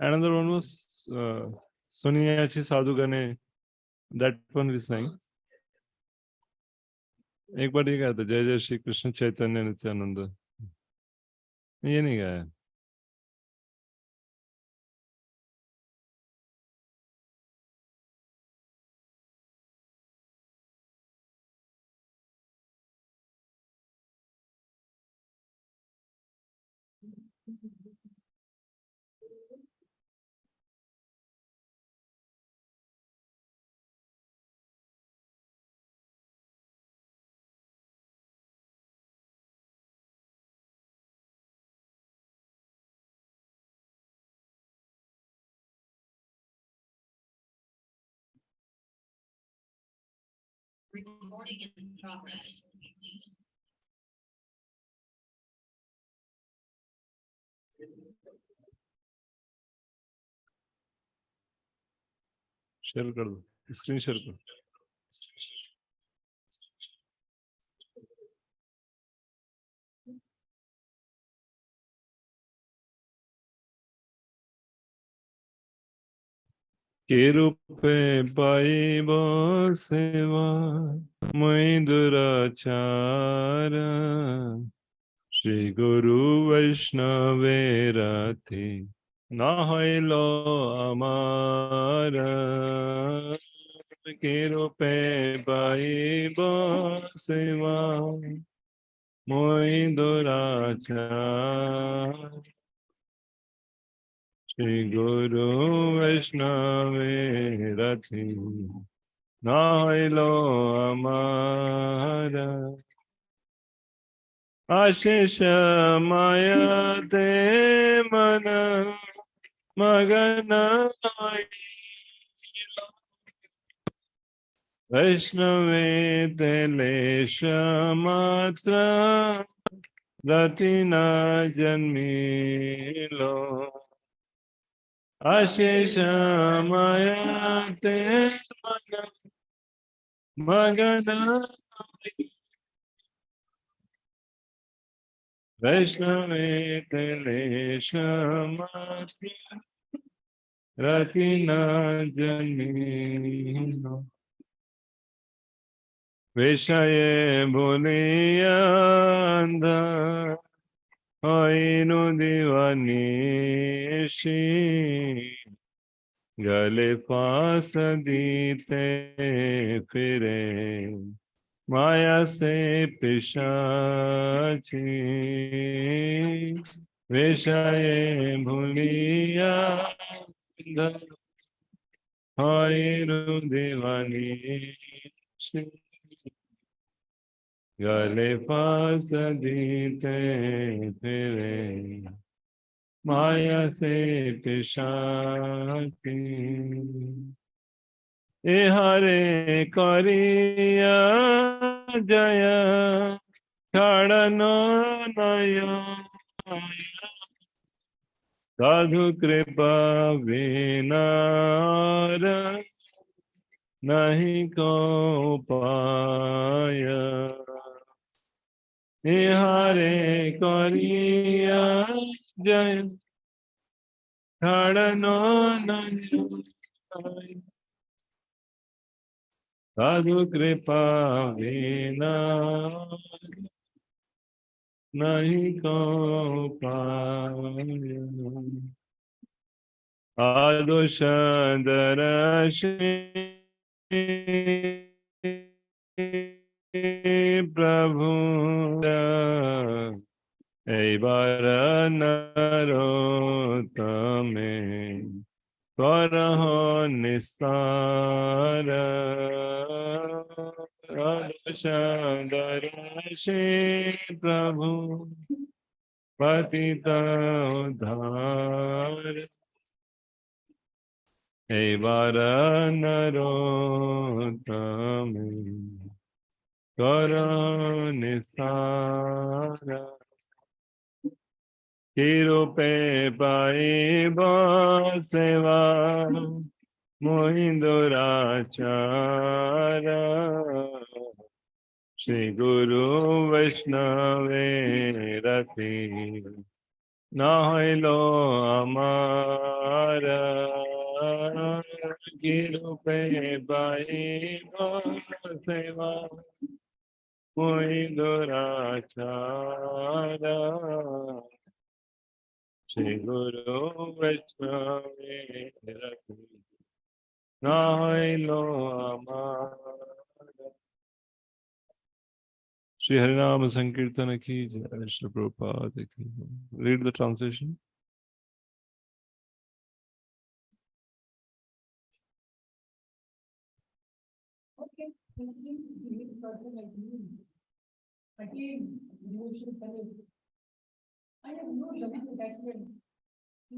Another one was Suniyachi Sadhugane. That one we sang. एक बार ये गाया था, जय जय श्री कृष्ण चैतन्य नित्यानंद. ये नहीं गाया. Recording in progress, please. Share कर दो, स्क्रीन शेयर कर. के रूपे पाइब सेवा मुई दुराचार श्री गुरु वैष्णवेराति ना हईल आमार. के रूपे पाइब सेवा मुई दुराचार श्री गुरु वैष्णवेराति ना हईल आमार. आशीष माया ते मन मगन वैष्णवे तेलेश मात्र रति न जन्मिलो. आशीष माया ते मन मगन वैष्णवे तेलेश मात्र रति न जन्मिलो. विषये भूलिया अंध होइनु दीवानिशी गले फांस दीते फिरे माया से पिशाची. विषये भूलिया अंध होइनु दीवानिशी गले फांस दीते फिरे माया से पिशाची. ए हरे करिया जय छड़नो नय साधु कृपा विनार नहीं को पाय. हरे करिया जय छड़नो साधु कृपा विना नहीं को पाय. आदुष दर्शे प्रभु एबार नरोत्तमे करहो निस्तार. दर्शे प्रभु पतित उद्धार एबार नरोत्तमे करो निस्तार. कि रूपे पाइब सेवा मुहि दुराचार श्री गुरु वैष्णवे रति Nailo amara girupe bai seva mui durachara Shri Guru Vaishnava Nailo amara Shri Harinama Sankirtana ki jai, Shri Prabhupada ki jai. Read the translation. Okay, person like me, attain devotional service. I have no loving attachment to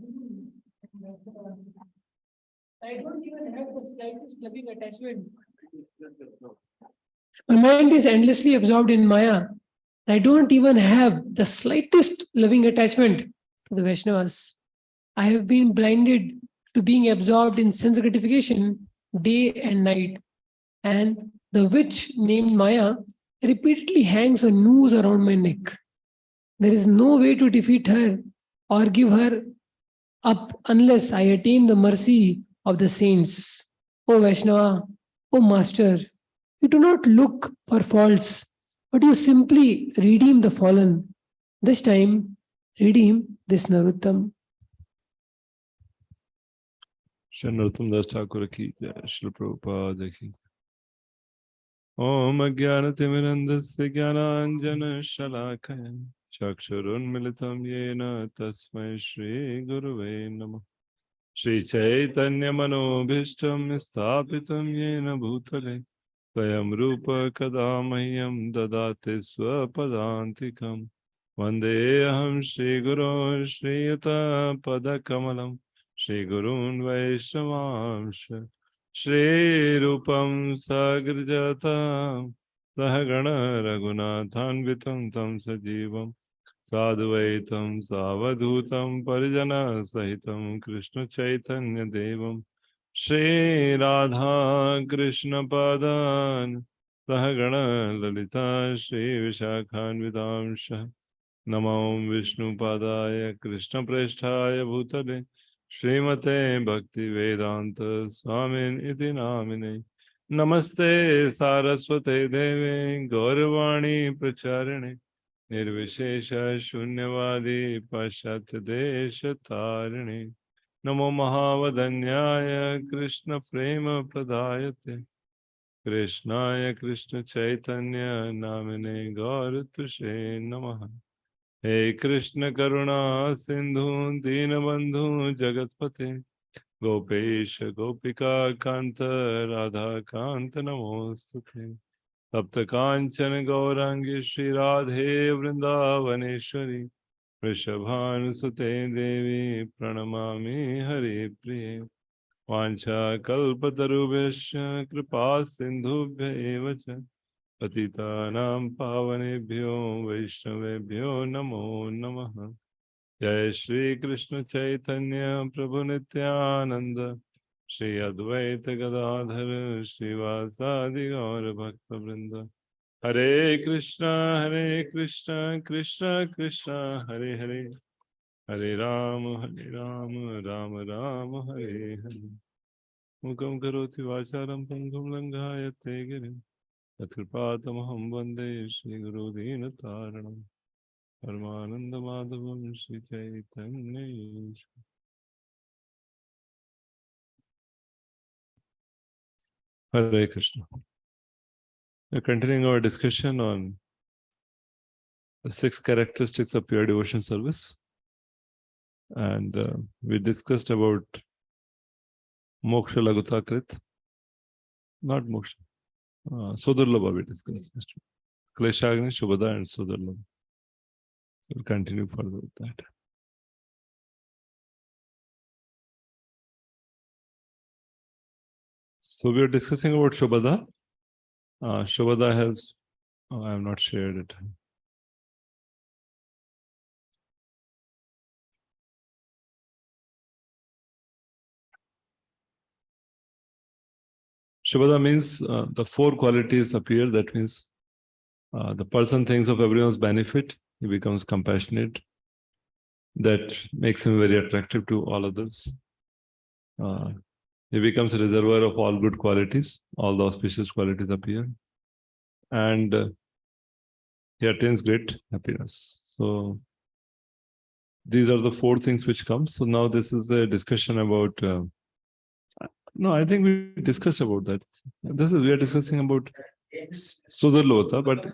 Guru. I don't even have the slightest loving attachment. My mind is endlessly absorbed in Maya. I don't even have the slightest loving attachment to the Vaishnavas. I have been blinded to being absorbed in sense gratification day and night. And the witch named Maya repeatedly hangs a noose around my neck. There is no way to defeat her or give her up unless I attain the mercy of the saints. O Vaishnava, O Master, you do not look for faults, but you simply redeem the fallen. This time, redeem this Narottam. Shri Narottam Das Thakur ki jai, Shri Prabhupada ki. Om Ajnanatimirandasya Jnananjana Shalakaya Chakshurunmilitam Yena Tasmai Shri Guruve Namah Shri Chaitanya Manobhishtam Sthapitam Yena Bhutale Swayam Rupa Kadamahyam Dadate Swapadantikam Vandeham Shri Guru Shri Yuta Padakamalam Shri Gurun Vaishnavamsha Shri Rupam Sagrajata Sahagana Raghunathanvitam Tam Sajivam Sadhvaitam Savadhutam Parijana Sahitam Krishna Chaitanya Devam Shri Radha Krishna Padan Sahagana Lalita Shri Vishakhanvidamsha Namo Vishnu Padaya Krishna Preshthaya Bhutale Srimate Bhakti Vedanta Swamin Iti Namine Namaste Saraswate Deve Gauravani Pracharine Nirvishesha Shunyavadi Pashat Desha Tarine Namo Mahavadanyaya Krishna Prema Pradayate Krishnaya Krishna Chaitanya Namine Gauratushe Namaha He Krishna Karuna Sindhu Dinabandhu Jagatpate Gopesha Gopika Kanta Radha Kanta Namostute Tapta Kanchana Gaurangi Shri Radhe Vrindavaneshwari Vrishabhanusute Devi Pranamami Hari Priye Vancha Kalpatarubhesha Kripa Sindhubhya Evacha Patitanam Pavanebhyo Vaishnavebhyo Namo Namaha Jai Shri Krishna Chaitanya Prabhu Nityananda Shri Advaita Gadadhara Shri Vasadi Gaura Bhakta Vrinda Hare Krishna Krishna Krishna Hare Hare Hare Ram Ram Hare Hare Mukam Karoti Vacharam Pangam Langayate Girim Yatkripātamaham Vande Shri Guru Dīna Tāranam Paramananda Madhavam Shri Chaitanya Ishvara. Hare Krishna. We're continuing our discussion on the 6 characteristics of pure devotion service. And we discussed about Moksha Lagutakrit. Not Moksha. Sudurlabha we discussed. Kleshagni, Shubhada and Sudurlabha. We'll continue further with that. So we are discussing about Shubhada. Shubhada has, I have not shared it. Shubhada means the 4 qualities appear. That means the person thinks of everyone's benefit. He becomes compassionate. that makes him very attractive to all others. He becomes a reservoir of all good qualities, all the auspicious qualities appear, and he attains great happiness. So these are the four things which come. So now this is a discussion about. No, I think we discussed about that. We are discussing about Sudarlovata, but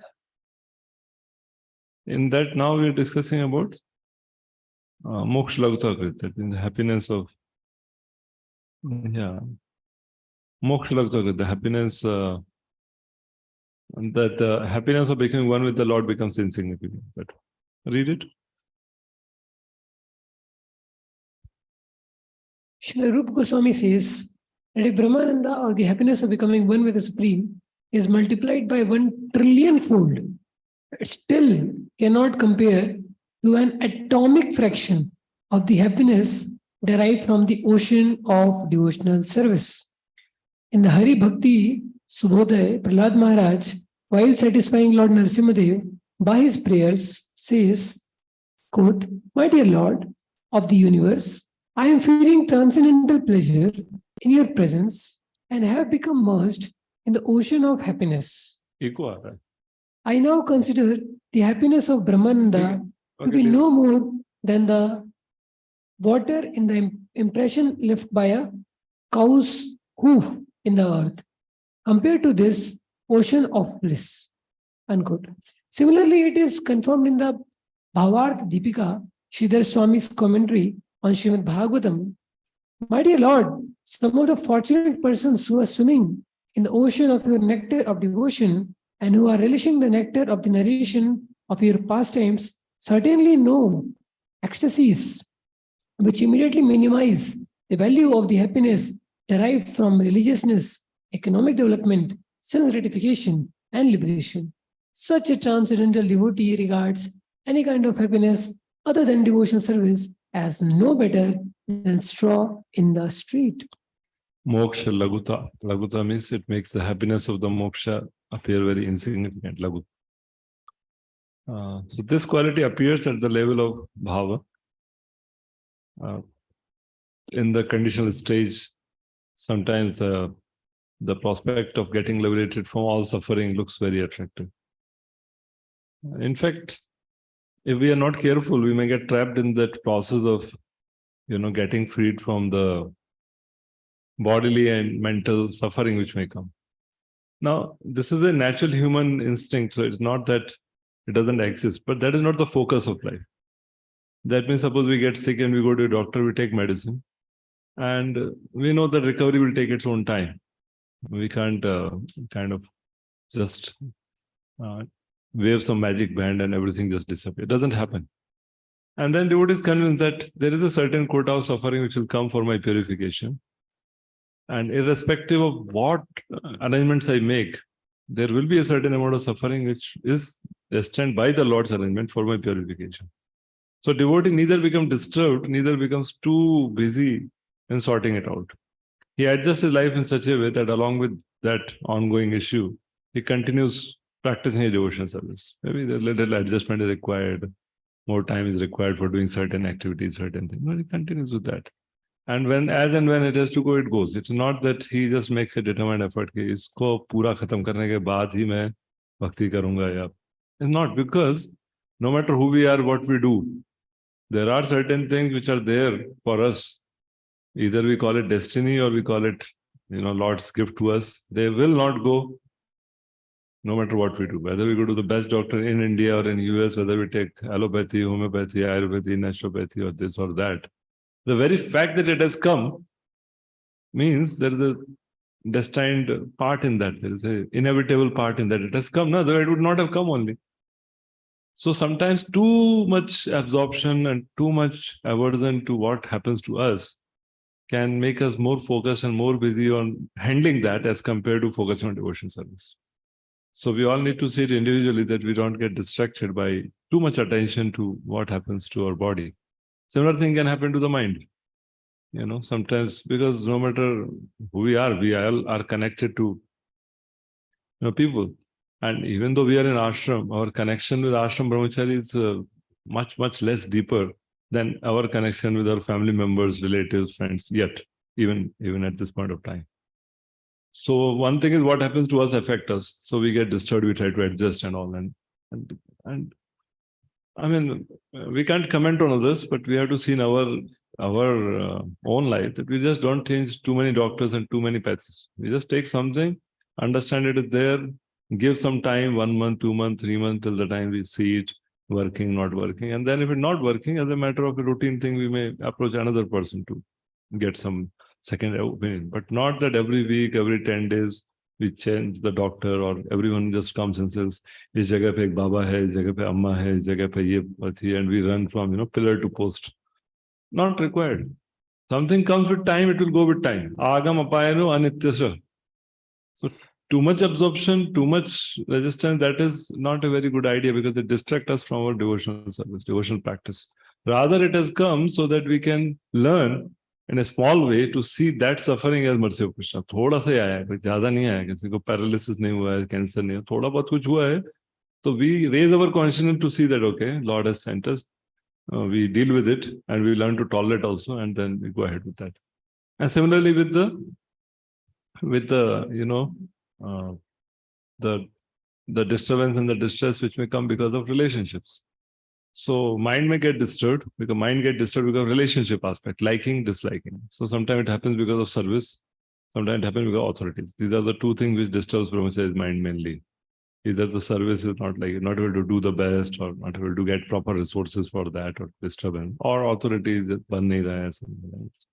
in that now we are discussing about Moksha Lagutha Krit, that in the happiness of Moksha Lagutha Krit, the happiness that the happiness of becoming one with the Lord becomes insignificant. But read it. Srila Rupa Goswami says that if Brahmananda, or the happiness of becoming one with the Supreme, is multiplied by 1 trillion fold, it still cannot compare to an atomic fraction of the happiness derived from the ocean of devotional service. In the Hari Bhakti Subhodaya, Prahlad Maharaj, while satisfying Lord Narasimhadev by his prayers, says, quote, "My dear Lord of the universe, I am feeling transcendental pleasure in your presence and have become merged in the ocean of happiness. I now consider the happiness of Brahmananda to be no more than the water in the impression left by a cow's hoof in the earth, compared to this ocean of bliss." Unquote. Similarly, it is confirmed in the Bhavarth Deepika, Sridhar Swami's commentary on Srimad Bhagavatam. My dear Lord, some of the fortunate persons who are swimming in the ocean of your nectar of devotion and who are relishing the nectar of the narration of your pastimes certainly know ecstasies which immediately minimize the value of the happiness derived from religiousness, economic development, sense gratification, and liberation. Such a transcendental devotee regards any kind of happiness other than devotional service as no better than straw in the street. Moksha Laguta. Laguta means it makes the happiness of the moksha appear very insignificant. Lagut. So this quality appears at the level of bhava. In the conditional stage, sometimes the prospect of getting liberated from all suffering looks very attractive. In fact, if we are not careful, we may get trapped in that process of, getting freed from the bodily and mental suffering which may come. Now, this is a natural human instinct, so it's not that it doesn't exist, but that is not the focus of life. That means suppose we get sick and we go to a doctor, we take medicine, and we know that recovery will take its own time. We can't kind of just wave some magic band and everything just disappears. It doesn't happen. And then devotee is convinced that there is a certain quota of suffering which will come for my purification. And irrespective of what arrangements I make, there will be a certain amount of suffering which is destined by the Lord's arrangement for my purification. So devotee neither becomes disturbed, neither becomes too busy in sorting it out. He adjusts his life in such a way that along with that ongoing issue, he continues practicing his devotional service. Maybe a little adjustment is required, more time is required for doing certain activities, certain things. But he continues with that. And as and when it has to go, it goes. It's not that he just makes a determined effort कि इसको पूरा खत्म करने के बाद ही मैं भक्ति करूँगा या. It's not, because no matter who we are, what we do, there are certain things which are there for us. Either we call it destiny or we call it, Lord's gift to us. They will not go no matter what we do. Whether we go to the best doctor in India or in US, whether we take allopathy, homeopathy, ayurveda, naturopathy, or this or that. The very fact that it has come means there is a destined part in that. There is an inevitable part in that. It has come. No, it would not have come only. So sometimes too much absorption and too much aversion to what happens to us can make us more focused and more busy on handling that as compared to focusing on devotion service. So we all need to see it individually that we don't get distracted by too much attention to what happens to our body. Similar thing can happen to the mind. Sometimes, because no matter who we all are connected to people. And even though we are in ashram, our connection with ashram brahmachari is much, much less deeper than our connection with our family members, relatives, friends, yet, even at this point of time. So one thing is what happens to us affect us. So we get disturbed, we try to adjust and all. And I mean, we can't comment on others, but we have to see in our own life that we just don't change too many doctors and too many paths. We just take something, understand it is there, give some time, 1 month, 2 months, 3 months, till the time we see it working, not working. And then if it's not working, as a matter of a routine thing, we may approach another person to get some second opinion. But not that every week, every 10 days, we change the doctor, or everyone just comes and says, "Is jagah pe ek baba hai, is jagah pe amma hai, is jagah pe ye pathi," and we run from pillar to post. Not required. Something comes with time, it will go with time. Agam apayano anityasya. So too much absorption, too much resistance, that is not a very good idea, because it distracts us from our devotional service, devotional practice. Rather, it has come so that we can learn in a small way to see that suffering as mercy of Krishna. थोड़ा सा ही आया है, कोई ज़्यादा नहीं आया, किसी को paralysis नहीं हुआ है, cancer नहीं हुआ, थोड़ा बहुत कुछ हुआ है, तो we raise our consciousness to see that, okay, Lord has sent us, we deal with it, and we learn to tolerate also, and then we go ahead with that. And similarly with the the disturbance and the distress which may come because of relationships. So mind may get disturbed because of relationship aspect, liking, disliking. So sometimes it happens because of service, sometimes it happens because of authorities. These are the two things which disturbs brahmachari's mind mainly. Either the service is not able to do the best, or not able to get proper resources for that, or disturbance, or authorities ban nahi raha hai, something else.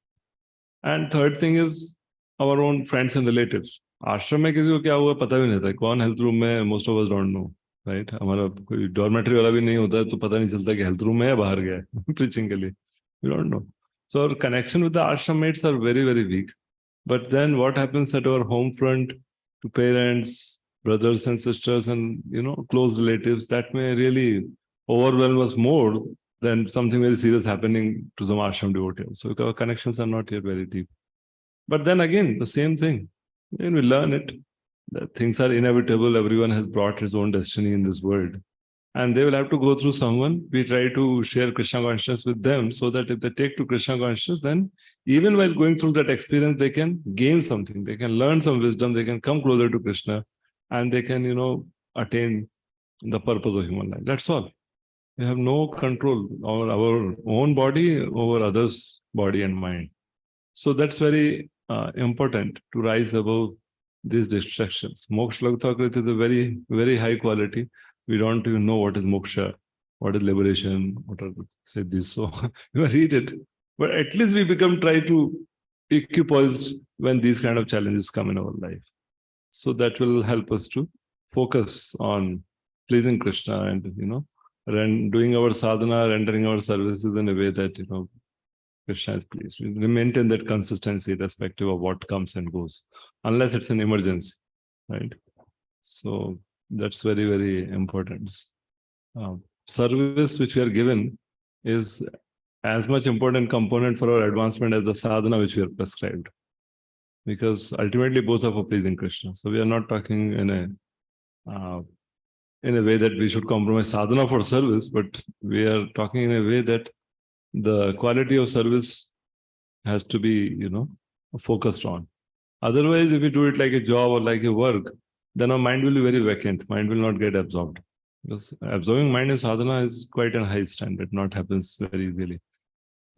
And third thing is our own friends and relatives. आश्रम में किसी को क्या हुआ पता भी नहीं था, कौन हेल्थ रूम में, most of us don't know, right. हमारा कोई डॉर्मेटरी वाला भी नहीं होता है, तो पता नहीं चलता कि हेल्थ रूम में है बाहर गया है प्रीचिंग के लिए. We don't know. So our connection with the ashram mates are very, very weak. But then what happens at our home front to parents, brothers and sisters, and close relatives, that may really overwhelm us more than something very serious happening to some ashram devotee. So our connections are not yet very deep. But then again, the same thing. When we learn it, that things are inevitable. Everyone has brought his own destiny in this world. And they will have to go through someone. We try to share Krishna consciousness with them, so that if they take to Krishna consciousness, then even while going through that experience, they can gain something. They can learn some wisdom. They can come closer to Krishna, and they can, attain the purpose of human life. That's all. We have no control over our own body, over others' body and mind. So that's very important, to rise above these distractions. Moksha Laguthakriti is a very, very high quality. We don't even know what is moksha, what is liberation, what are say this. So we read it, but at least we try to equipoised when these kind of challenges come in our life. So that will help us to focus on pleasing Krishna, and doing our sadhana, rendering our services in a way that Krishna is pleased. We maintain that consistency irrespective of what comes and goes, unless it's an emergency, right? So that's very, very important. Service which we are given is as much important component for our advancement as the sadhana which we are prescribed, because ultimately both are for pleasing Krishna. So we are not talking in a way that we should compromise sadhana for service, but we are talking in a way that the quality of service has to be, focused on. Otherwise, if we do it like a job or like a work, then our mind will be very vacant. Mind will not get absorbed. Because absorbing mind in sadhana is quite a high standard, not happens very easily.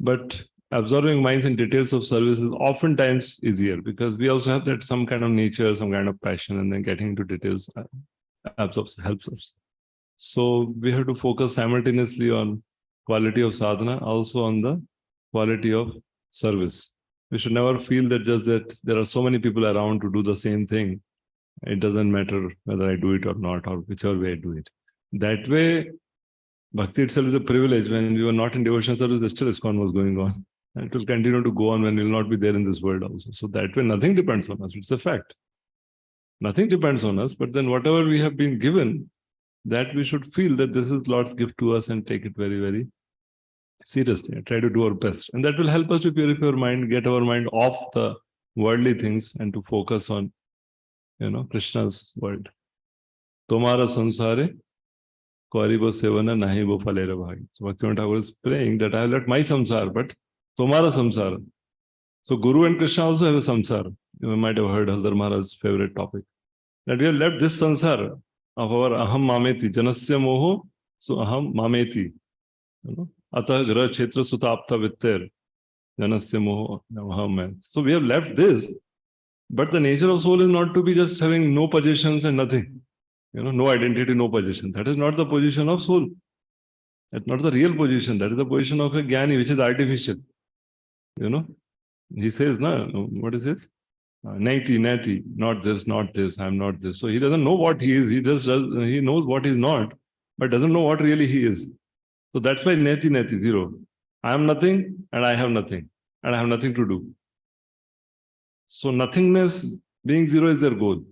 But absorbing minds in details of service is oftentimes easier, because we also have that some kind of nature, some kind of passion, and then getting into details helps us. So we have to focus simultaneously on quality of sadhana, also on the quality of service. We should never feel that just that there are so many people around to do the same thing, it doesn't matter whether I do it or not, or whichever way I do it. That way, Bhakti itself is a privilege. When we were not in devotional service, still ISKCON was going on. And it will continue to go on when we will not be there in this world also. So that way, nothing depends on us. It's a fact. Nothing depends on us. But then whatever we have been given, that we should feel that this is Lord's gift to us and take it very, very seriously and try to do our best. And that will help us to purify our mind, get our mind off the worldly things and to focus on, Krishna's world. Tomara sansare Kvaribo sevana nahi bo falera bhai. So Bhaktivinoda Thakur is praying that I have left my samsara, but tomorrow samsara. So Guru and Krishna also have a samsara. You might have heard Haldar Maharaj's favorite topic. That we have left this samsara of our aham mameti, janasya moho, so aham mameti. Atah gra kshetra sutapta vitter, janasya moho aham. So we have left this, but the nature of soul is not to be just having no possessions and nothing. No identity, no possession. That is not the position of soul. That's not the real position. That is the position of a jnani, which is artificial. He says, no, what is this? Naiti, nati, not this, I'm not this. So he doesn't know what he is. He just does, he knows what he's not, but doesn't know what really he is. So that's why nati, nati, zero. I am nothing and I have nothing. And I have nothing to do. So nothingness, being zero is their goal.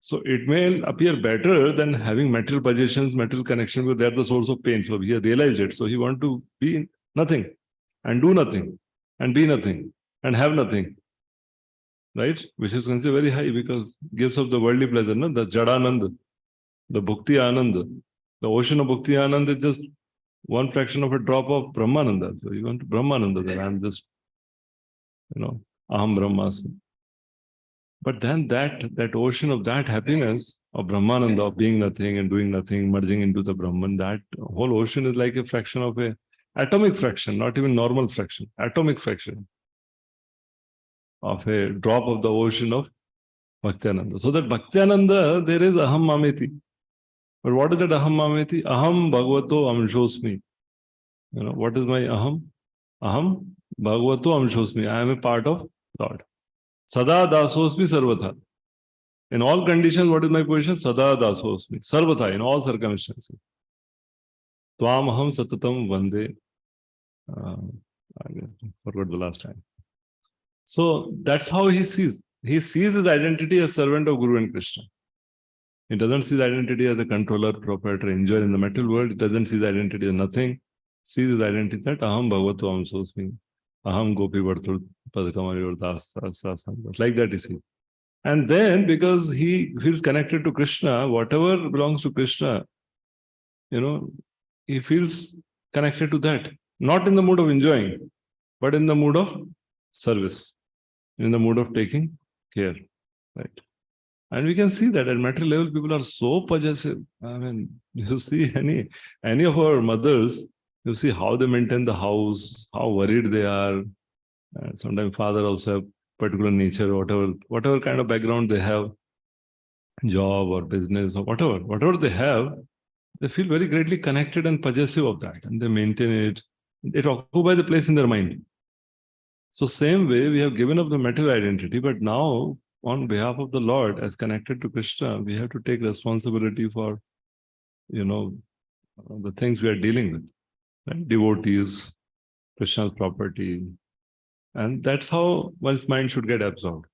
So it may appear better than having material possessions, material connection, because they're the source of pain. So he realized it. So he wants to be nothing and do nothing and be nothing and have nothing. Right? Which is considered very high because it gives up the worldly pleasure, no? The Jadananda, the Bhakti Ananda. The ocean of Bhakti Ananda is just one fraction of a drop of Brahmananda. So you want to Brahmananda, that I'm just, Aham Brahmasmi. But then that ocean of that happiness of Brahmananda, of being nothing and doing nothing, merging into the Brahman, that whole ocean is like a fraction of a atomic fraction, not even normal fraction, atomic fraction of a drop of the ocean of Bhaktiananda. So that Bhaktiananda, there is Aham Mameti. But what is that Aham Mameti? Aham Bhagavato Amshosmi. What is my Aham? Aham Bhagavato Amshosmi. I am a part of God. Sada Dasosmi Sarvatha. In all conditions, what is my position? Sada Dasosmi. Sarvatha, in all circumstances. Tvam Aham Satatam Vande. I forgot the last time. So that's how he sees. He sees his identity as servant of Guru and Krishna. He doesn't see his identity as a controller, proprietor, enjoyer in the material world. He doesn't see his identity as nothing. Sees his identity that Aham Bhagavato Amsosmi. Aham Gopi Vartul Padakamari Vartas. Like that you see. And then because he feels connected to Krishna, whatever belongs to Krishna, he feels connected to that. Not in the mood of enjoying, but in the mood of service, in the mood of taking care. Right? And we can see that at material level, people are so possessive. I mean, you see any of our mothers, you see how they maintain the house, how worried they are. Sometimes father also have particular nature, whatever kind of background they have, job or business or whatever they have, they feel very greatly connected and possessive of that, and they maintain it. It occupies a place in their mind. So same way, we have given up the material identity, but now on behalf of the Lord, as connected to Krishna, we have to take responsibility for, the things we are dealing with. Right? Devotees, Krishna's property. And that's how one's mind should get absorbed.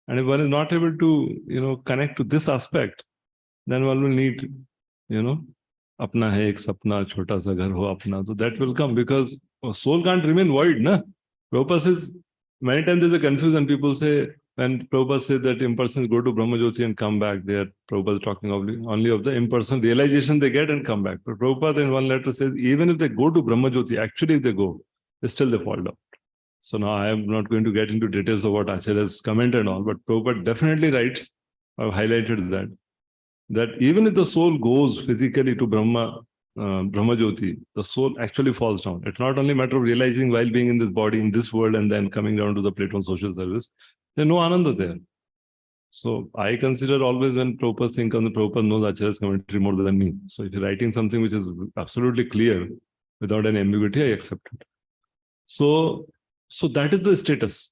And if one is not able to, connect to this aspect, then one will need, apna hai ek sapna, chota sa ghar ho apna. So that will come because a soul can't remain void, na? Prabhupada says, many times there's a confusion. People say, when Prabhupada says that impersons go to Brahmajyoti and come back, Prabhupada is talking only of the impersonal realization they get and come back. But Prabhupada in one letter says, even if they go to Brahmajyoti, actually if they go, still they fall down. So now I am not going to get into details of what Acharya's comment and all, but Prabhupada definitely writes, I've highlighted that even if the soul goes physically to Brahmajyoti, the soul actually falls down. It's not only a matter of realizing while being in this body, in this world, and then coming down to the plate of social service. There's no ananda there. So I consider always when Prabhupada thinks on the Prabhupada knows Acharya's commentary more than me. So if you're writing something which is absolutely clear, without any ambiguity, I accept it. So that is the status.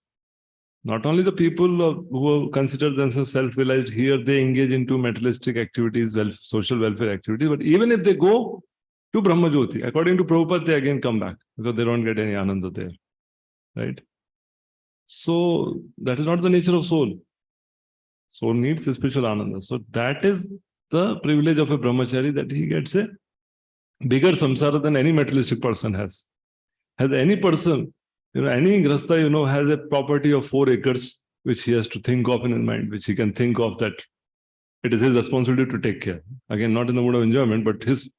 Not only the people who consider themselves self-realized here, they engage into materialistic activities, social welfare activities, but even if they go to Brahmajyoti, according to Prabhupada, they again come back because they don't get any ananda there. Right? So that is not the nature of soul. Soul needs a spiritual ananda. So that is the privilege of a brahmachari, that he gets a bigger samsara than any materialistic person has. Has any person, any grasta, has a property of 4 acres, which he has to think of in his mind, which he can think of that it is his responsibility to take care. Again, not in the mood of enjoyment, but his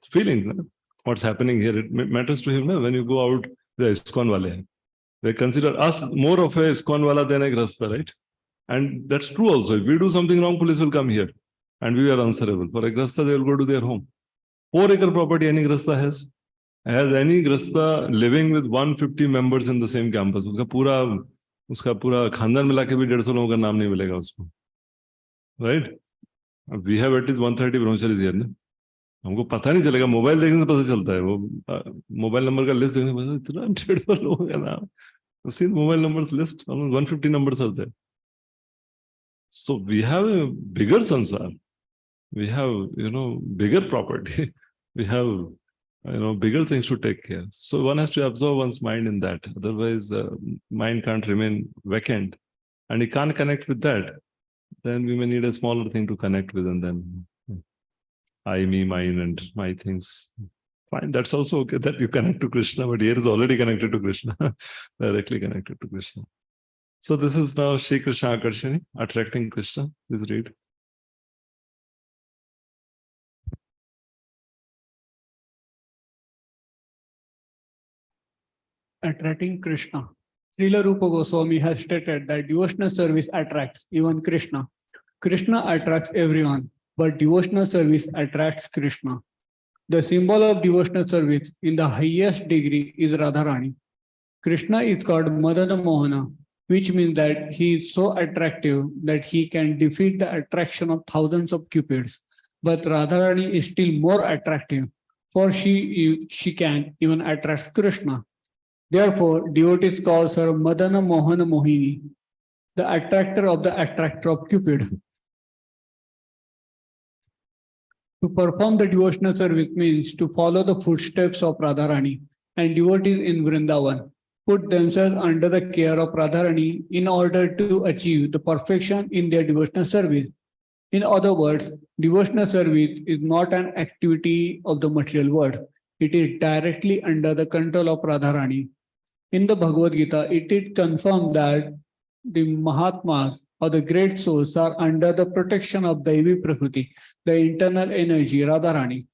feeling, what's happening here, it matters to him. When you go out, the ISKCON wale, they consider us more of a ISKCON wala than a grasta, right? And that's true also. If we do something wrong, police will come here and we are answerable. For a grasta, they will go to their home. 4-acre property any grasta has. Has any grasta living with 150 members in the same campus? उसका पूरा खानदान मिला के भी 150 लोगों का नाम नहीं मिलेगा उसको, right? We have at least 130 brahmacharis here, ना? हमको पता नहीं चलेगा, मोबाइल देखने से पता चलता है, वो मोबाइल नंबर का लिस्ट देखने से पता चलता है, इतना 150 लोगों का नाम, see mobile numbers list, almost 150 numbers are there. So we have a bigger samsar, we have, bigger property, we have, bigger things to take care. So one has to absorb one's mind in that. Otherwise, mind can't remain vacant, and he can't connect with that. Then we may need a smaller thing to connect with, and then I, me, mine, and my things. Fine, that's also okay that you connect to Krishna, but here is already connected to Krishna, directly connected to Krishna. So this is now Shri Krishna Akarshani, attracting Krishna. Please read. Attracting Krishna. Srila Rupa Goswami has stated that devotional service attracts even Krishna. Krishna attracts everyone, but devotional service attracts Krishna. The symbol of devotional service in the highest degree is Radharani. Krishna is called Madana Mohana, which means that he is so attractive that he can defeat the attraction of thousands of cupids. But Radharani is still more attractive, for she can even attract Krishna. Therefore, devotees call her Madana Mohana Mohini, the attractor of the attractor of Cupid. To perform the devotional service means to follow the footsteps of Radharani, and devotees in Vrindavan put themselves under the care of Radharani in order to achieve the perfection in their devotional service. In other words, devotional service is not an activity of the material world. It is directly under the control of Radharani. In the Bhagavad Gita, it is confirmed that the Mahatmas or the great souls are under the protection of Daivi Prakriti, the internal energy, Radharani.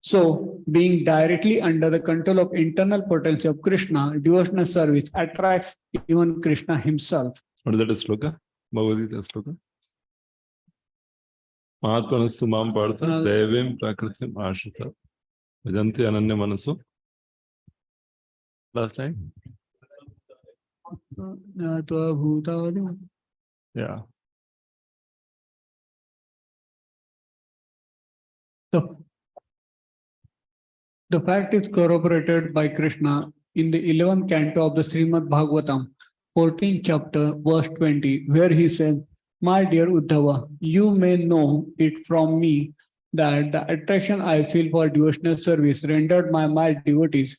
So, being directly under the control of internal potency of Krishna, devotional service attracts even Krishna himself. What is that sloka? Bhagavad Gita sloka? Mahatmanastu mam partha devim prakritim ashita vajanti ananya manaso. Last time? Yeah. So, the fact is corroborated by Krishna in the 11th canto of the Srimad Bhagavatam, 14th chapter, verse 20, where he says, "My dear Uddhava, you may know it from me that the attraction I feel for devotional service rendered by my devotees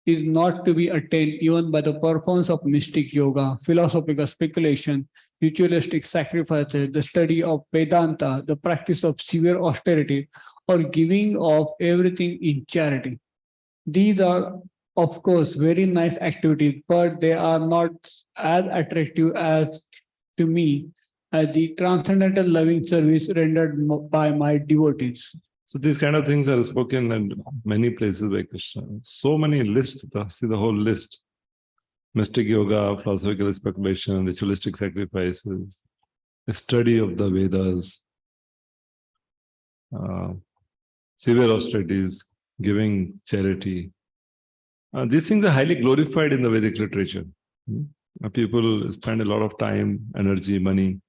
is not to be attained even by the performance of mystic yoga, philosophical speculation, ritualistic sacrifices, the study of Vedanta, the practice of severe austerity, or giving of everything in charity. These are, of course, very nice activities, but they are not as attractive as to me as the transcendental loving service rendered by my devotees." So these kind of things are spoken in many places by Krishna. So many lists, see the whole list. Mystic yoga, philosophical speculation, ritualistic sacrifices, a study of the Vedas, severe austerities, giving charity. These things are highly glorified in the Vedic literature. People spend a lot of time, energy, money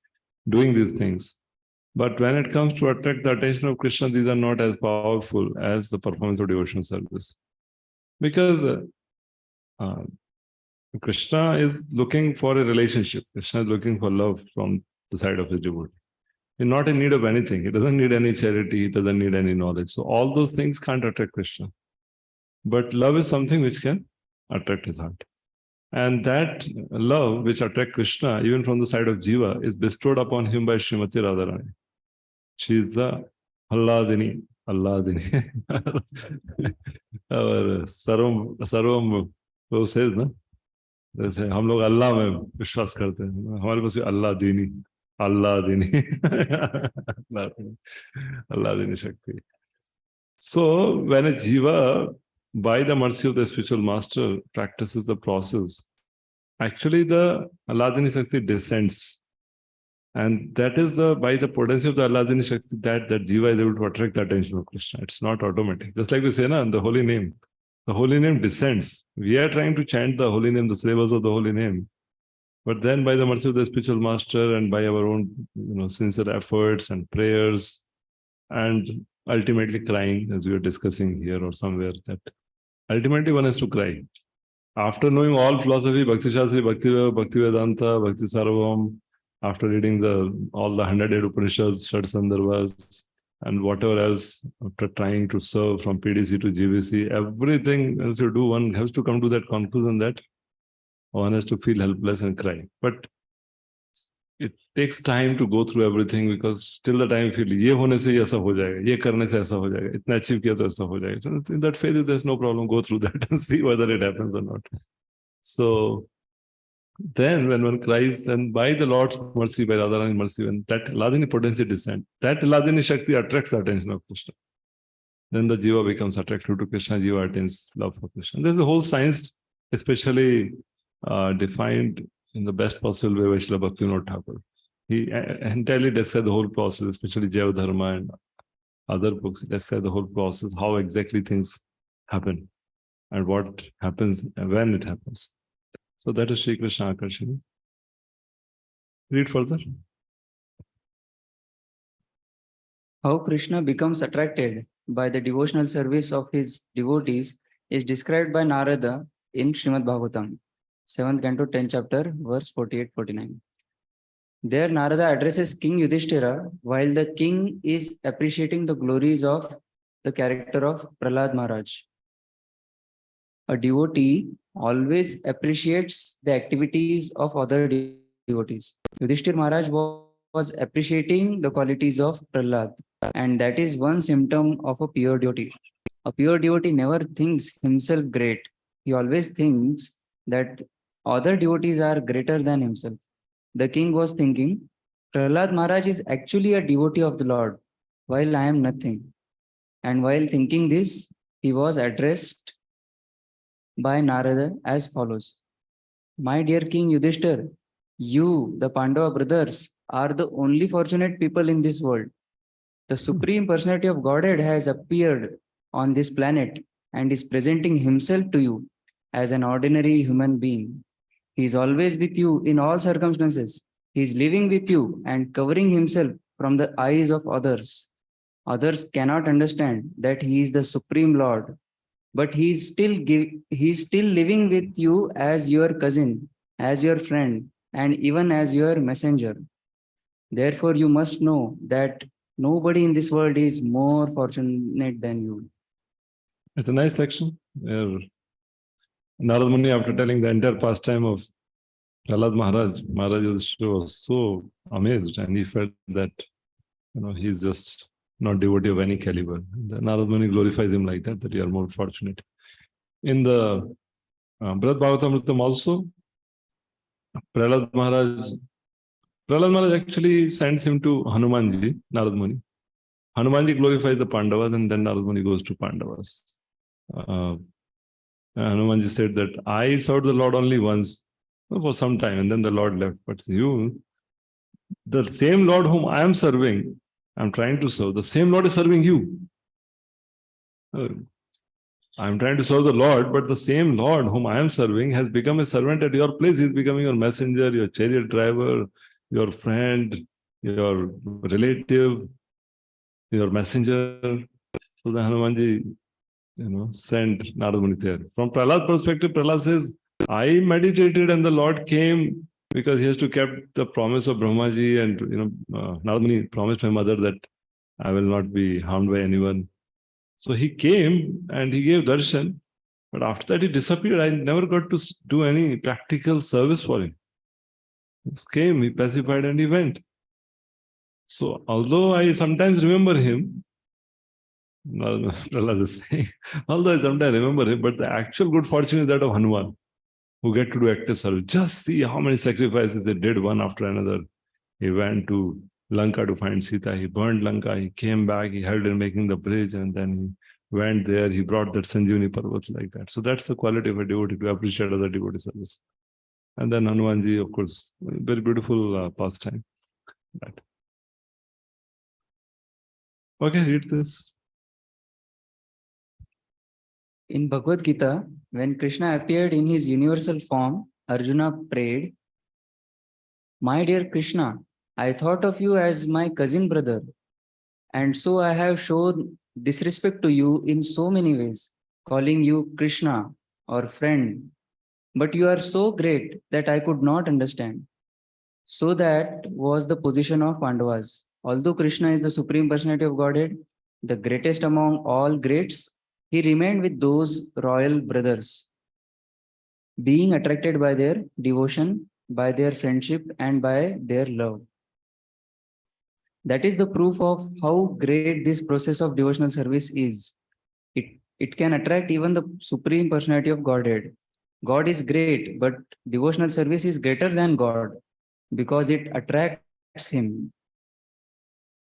doing these things. But when it comes to attract the attention of Krishna, these are not as powerful as the performance of devotional service. Because Krishna is looking for a relationship. Krishna is looking for love from the side of his devotee. He's not in need of anything. He doesn't need any charity. He doesn't need any knowledge. So all those things can't attract Krishna. But love is something which can attract his heart. And that love which attracts Krishna, even from the side of Jiva, is bestowed upon him by Srimati Radharani. She is the Alladini. Our Sarvam वो says ना, जैसे हम लोग अल्लाह में विश्वास करते हैं, हमारे पास अल्लाह दीनी, Alladini. Alladini Shakti. So when a jiva, by the mercy of the spiritual master, practices the process, actually the Alladini Shakti descends. And that is by the potency of the Alladini Shakti that jiva is able to attract the attention of Krishna. It's not automatic. Just like we say, the holy name. The holy name descends. We are trying to chant the holy name, the syllables of the holy name. But then by the mercy of the spiritual master and by our own sincere efforts and prayers and ultimately crying, as we were discussing here or somewhere, that ultimately one has to cry. After knowing all philosophy, Bhakti Shastri, Bhakti Vedanta, Bhakti Sarvam, after reading all the 108 Upanishads, Shad Sandarbhas, and whatever else, after trying to serve from PDC to GVC, everything else you do, one has to come to that conclusion that one has to feel helpless and cry. But it takes time to go through everything, because till the time you feel, ye hone se aisa ho jayega, ye karne se aisa ho jayega, itna achieve kiya to aisa ho jayega. So in that phase, there's no problem. Go through that and see whether it happens or not. So then when one cries, then by the Lord's mercy, by Radharani's mercy, when that Alladini potency descends, that Alladini Shakti attracts the attention of Krishna. Then the jiva becomes attracted to Krishna, jiva attains love for Krishna. There's a whole science, especially defined in the best possible way by Srila Bhaktivinoda Thakur. He entirely described the whole process, especially Jaiva Dharma and other books. He described the whole process, how exactly things happen and what happens and when it happens. So that is Sri Krishna Akarshani. Read further. How Krishna becomes attracted by the devotional service of his devotees is described by Narada in Srimad Bhagavatam, 7th canto, 10th chapter, verse 48-49. There Narada addresses King Yudhishthira while the king is appreciating the glories of the character of Prahlad Maharaj. A devotee always appreciates the activities of other devotees. Yudhishthira Maharaj was appreciating the qualities of Prahlad, and that is one symptom of a pure devotee. A pure devotee never thinks himself great. He always thinks that other devotees are greater than himself. The king was thinking, Prahlad Maharaj is actually a devotee of the Lord, while I am nothing. And while thinking this, he was addressed by Narada as follows. My dear King Yudhishthira, you, the Pandava brothers, are the only fortunate people in this world. The Supreme Personality of Godhead has appeared on this planet and is presenting himself to you as an ordinary human being. He is always with you in all circumstances. He is living with you and covering himself from the eyes of others. Others cannot understand that he is the Supreme Lord, but he is still living with you as your cousin, as your friend, and even as your messenger. Therefore, you must know that nobody in this world is more fortunate than you. It's a nice section. Narada Muni, after telling the entire pastime of Prahlad Maharaj, Maharaj was so amazed, and he felt that he's just not devotee of any caliber. Narada Muni glorifies him like that you are more fortunate. In the Brihad Bhagavatamritam also, Prahlad Maharaj actually sends him to Hanumanji, Narada Muni. Hanumanji glorifies the Pandavas, and then Narada Muni goes to Pandavas. Hanumanji said that I served the Lord only once for some time, and then the Lord left. But you, the same Lord whom I am serving, I'm trying to serve, the same Lord is serving you. I'm trying to serve the Lord, but the same Lord whom I am serving has become a servant at your place. He's becoming your messenger, your chariot driver, your friend, your relative, your messenger. So the Hanumanji, sent Narada Muni there. From Prahlad's perspective, Prahlad says, I meditated and the Lord came because he has to keep the promise of Brahmaji, and Narada Muni promised my mother that I will not be harmed by anyone. So he came and he gave darshan, but after that he disappeared. I never got to do any practical service for him. He came, he pacified, and he went. So although I sometimes remember him, Prahlad is saying, although I sometimes remember him, but the actual good fortune is that of Hanuman, who get to do active service. Just see how many sacrifices they did one after another. He went to Lanka to find Sita. He burned Lanka. He came back. He helped in making the bridge, and then he went there. He brought that Sanjeevani Parvat like that. So that's the quality of a devotee, to appreciate other devotee service. And then Hanumanji, of course, very beautiful pastime. Right. Okay, read this. In Bhagavad Gita, when Krishna appeared in his universal form, Arjuna prayed, "My dear Krishna, I thought of you as my cousin brother, and so I have shown disrespect to you in so many ways, calling you Krishna or friend. But you are so great that I could not understand." So that was the position of Pandavas. Although Krishna is the Supreme Personality of Godhead, the greatest among all greats, he remained with those royal brothers, being attracted by their devotion, by their friendship, and by their love. That is the proof of how great this process of devotional service is. It can attract even the Supreme Personality of Godhead. God is great, but devotional service is greater than God because it attracts him.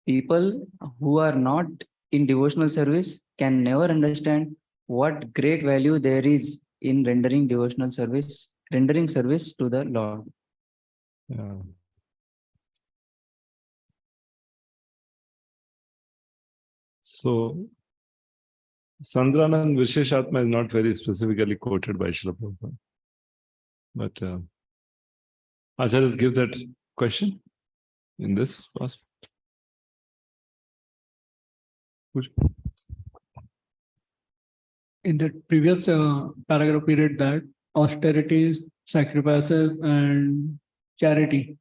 People who are not in devotional service can never understand what great value there is in rendering service to the Lord. Yeah. So, Sandranand Visheshatma is not very specifically quoted by Srila Prabhupada. But Acharyas give that question in this aspect. In the previous paragraph, we read that austerities, sacrifices, and charity.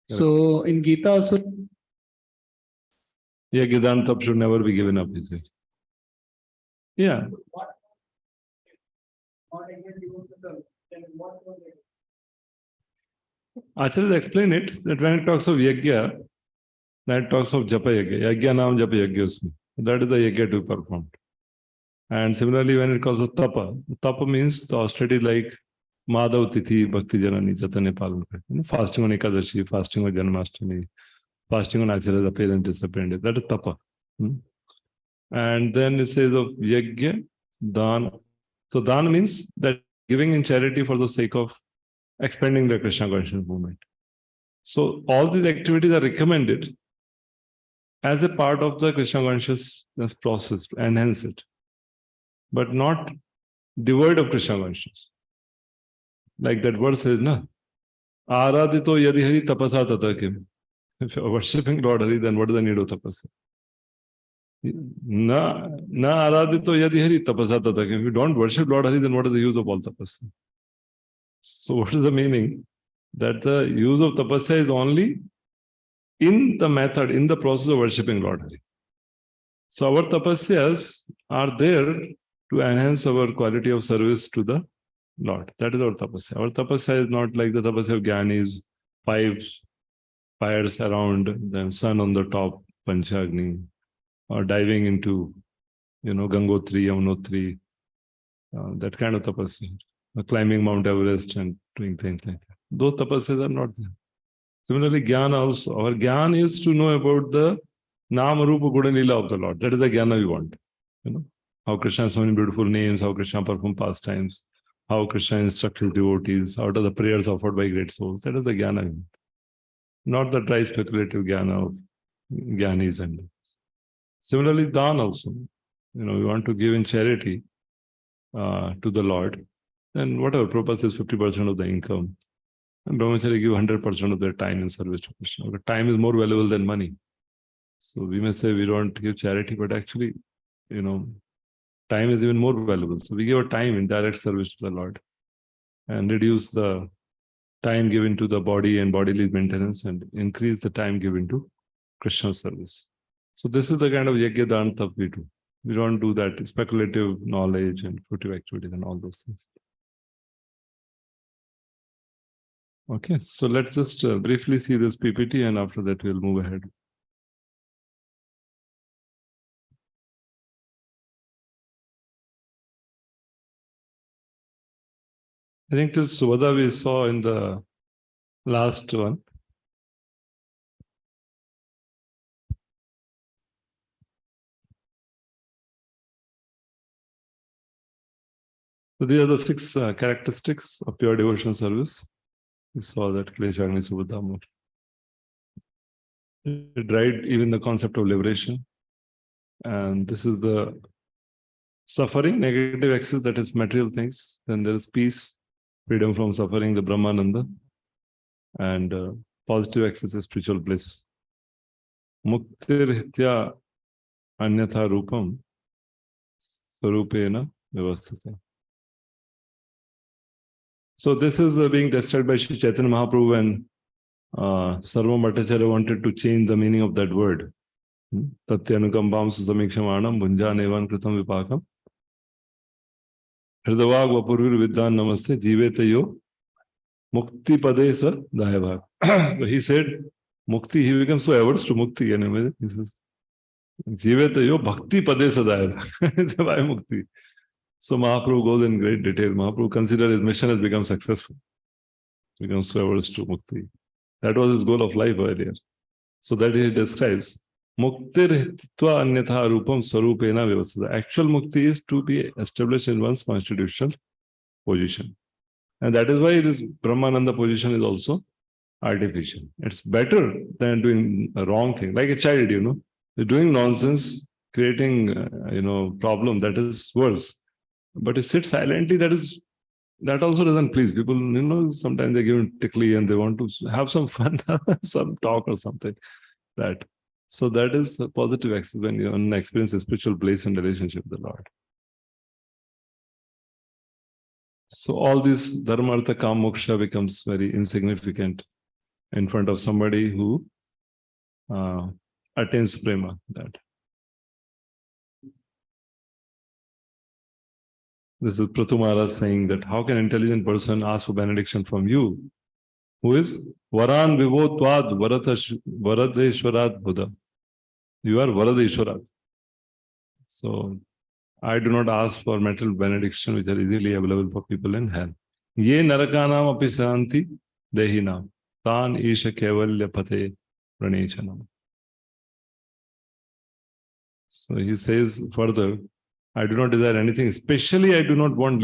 So in Gita also, Yeah, Gidan Tap should never be given up, is it? Yeah. Acharyas explain it that when it talks of yajna, that talks of japa yajna. Yajna naam japa yajna usme. That is the yajna to be performed. And similarly, when it calls of tapa, tapa means the austerity like Madhav Tithi, Bhakti Janani, Jatane Palan. Fasting on Ekadashi, fasting on Janmashtami, fasting on Acharya's appearance, disappearance. That is tapa. And then it says of yajna, dana. So dana means that giving in charity for the sake of expanding the Krishna consciousness movement. So all these activities are recommended as a part of the Krishna consciousness process to enhance it, but not devoid of Krishna consciousness. Like that verse says, na, Aradito yadi hari tapasa tatakim. If you're worshipping Lord Hari, then what is the need of tapasa? Na aradito yadi hari tapasa tatakim. If you don't worship Lord Hari, then what is the use of all tapasa? So what is the meaning? That the use of tapasya is only in the method, in the process of worshipping Lord Hari. So our tapasyas are there to enhance our quality of service to the Lord. That is our tapasya. Our tapasya is not like the tapasya of Gyanis, 5 fires around, then sun on the top, Panchagni, or diving into, Gangotri, Yamunotri, that kind of tapasya. Climbing Mount Everest and doing things like that. Those tapasyas are not there. Similarly, Jnana also. Our Jnana is to know about the Nama Rupa Guna Lila of the Lord. That is the Jnana we want. How Krishna has so many beautiful names, how Krishna performed pastimes, how Krishna instructed devotees, how are the prayers offered by great souls. That is the Jnana we want. Not the dry speculative Jnana of Jnanis. And similarly, Dan also. We want to give in charity to the Lord. Then whatever, Prabhupada says 50% of the income. And Brahmachari give 100% of their time in service to Krishna. But time is more valuable than money. So we may say we don't give charity, but actually, time is even more valuable. So we give our time in direct service to the Lord and reduce the time given to the body and bodily maintenance and increase the time given to Krishna service. So this is the kind of yajna dana tap we do. We don't do that speculative knowledge and fruitive activities and all those things. Okay, so let's just briefly see this PPT and after that we'll move ahead. I think this Suvada we saw in the last one. So these are the 6 characteristics of pure devotional service. We saw that Kleshagni Subhadhamur. It dried even the concept of liberation. And this is the suffering, negative axis, that is material things. Then there is peace, freedom from suffering, the Brahmananda. And positive axis is spiritual bliss. Muktir hitya anyatha rupam sarupena vyavasthita. So this is being tested by Sri Chaitanya Mahaprabhu when Sarva Bhattacharya wanted to change the meaning of that word. Tatyanukambam susamikshamanam bhunjanevan kritam vipakam hridavag vapurvir vidyan namaste jivetayo mukti pade sa dayavag. So he said mukti, he becomes so averse to mukti. And he says jivetayo bhakti pade sa dayavag. Why mukti? So Mahaprabhu goes in great detail. Mahaprabhu considers his mission has become successful. He becomes so averse to mukti. That was his goal of life earlier. So that he describes Muktir hitva anyatha rupam sarupena vyavasthita. The actual mukti is to be established in one's constitutional position. And that is why this Brahmananda position is also artificial. It's better than doing a wrong thing. Like a child, you're doing nonsense, creating, problem, that is worse. But to sit silently, that also doesn't please people. Sometimes they give tickly and they want to have some fun, some talk or something. So that is a positive axis when you experience a spiritual bliss and relationship with the Lord. So all this dharma, artha, kama, moksha becomes very insignificant in front of somebody who attains prema. This is Prathu Maharaj saying that how can an intelligent person ask for benediction from you, who is Varan Vivotvad Varadeshwarat Buddha. You are Varadeshwarat. So I do not ask for material benediction which are easily available for people in hell. Ye narakanam api santi dehinam tan isha kevalya pate pranechanam. So he says further, I do not desire anything, especially I do not want